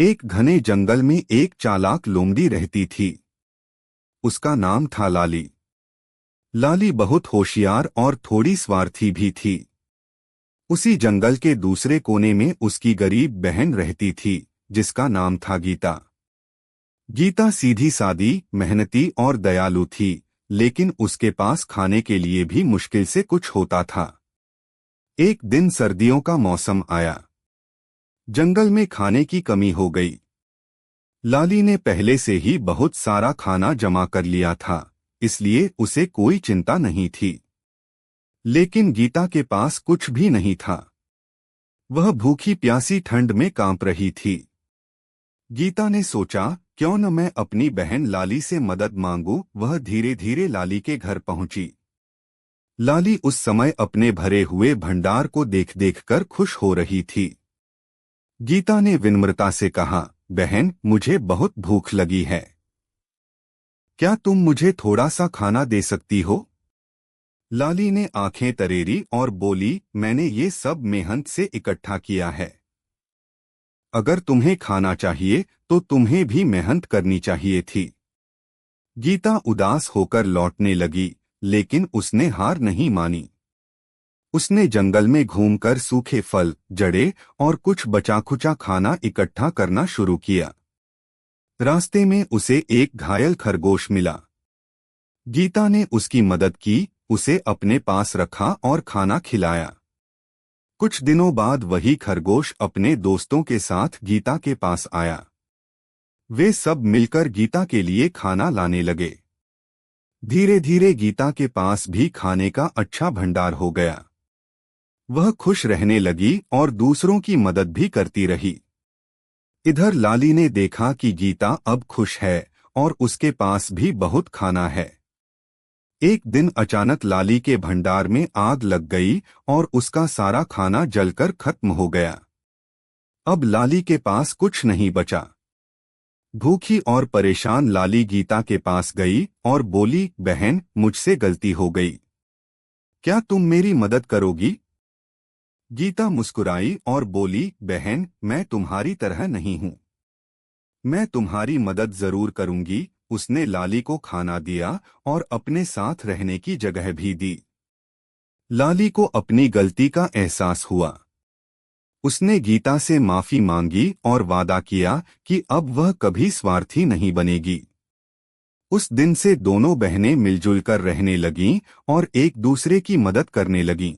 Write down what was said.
एक घने जंगल में एक चालाक लोमड़ी रहती थी। उसका नाम था लाली। लाली बहुत होशियार और थोड़ी स्वार्थी भी थी। उसी जंगल के दूसरे कोने में उसकी गरीब बहन रहती थी, जिसका नाम था गीता। गीता सीधी सादी, मेहनती और दयालु थी, लेकिन उसके पास खाने के लिए भी मुश्किल से कुछ होता था। एक दिन सर्दियों का मौसम आया। जंगल में खाने की कमी हो गई। लाली ने पहले से ही बहुत सारा खाना जमा कर लिया था, इसलिए उसे कोई चिंता नहीं थी। लेकिन गीता के पास कुछ भी नहीं था। वह भूखी प्यासी ठंड में कांप रही थी। गीता ने सोचा, क्यों न मैं अपनी बहन लाली से मदद मांगूं। वह धीरे धीरे लाली के घर पहुंची। लाली उस समय अपने भरे हुए भंडार को देख देख कर खुश हो रही थी। गीता ने विनम्रता से कहा, बहन, मुझे बहुत भूख लगी है। क्या तुम मुझे थोड़ा सा खाना दे सकती हो? लाली ने आंखें तरेरी और बोली, मैंने ये सब मेहनत से इकट्ठा किया है। अगर तुम्हें खाना चाहिए तो तुम्हें भी मेहनत करनी चाहिए थी। गीता उदास होकर लौटने लगी, लेकिन उसने हार नहीं मानी। उसने जंगल में घूमकर सूखे फल, जड़ें और कुछ बचा-खुचा खाना इकट्ठा करना शुरू किया। रास्ते में उसे एक घायल खरगोश मिला। गीता ने उसकी मदद की, उसे अपने पास रखा और खाना खिलाया। कुछ दिनों बाद वही खरगोश अपने दोस्तों के साथ गीता के पास आया। वे सब मिलकर गीता के लिए खाना लाने लगे। धीरे धीरे गीता के पास भी खाने का अच्छा भंडार हो गया। वह खुश रहने लगी और दूसरों की मदद भी करती रही। इधर लाली ने देखा कि गीता अब खुश है और उसके पास भी बहुत खाना है। एक दिन अचानक लाली के भंडार में आग लग गई और उसका सारा खाना जलकर खत्म हो गया। अब लाली के पास कुछ नहीं बचा। भूखी और परेशान लाली गीता के पास गई और बोली, बहन, मुझसे गलती हो गई। क्या तुम मेरी मदद करोगी? गीता मुस्कुराई और बोली, बहन, मैं तुम्हारी तरह नहीं हूँ। मैं तुम्हारी मदद जरूर करूंगी। उसने लाली को खाना दिया और अपने साथ रहने की जगह भी दी। लाली को अपनी गलती का एहसास हुआ। उसने गीता से माफी मांगी और वादा किया कि अब वह कभी स्वार्थी नहीं बनेगी। उस दिन से दोनों बहनें मिलजुल कर रहने लगीं और एक दूसरे की मदद करने लगीं।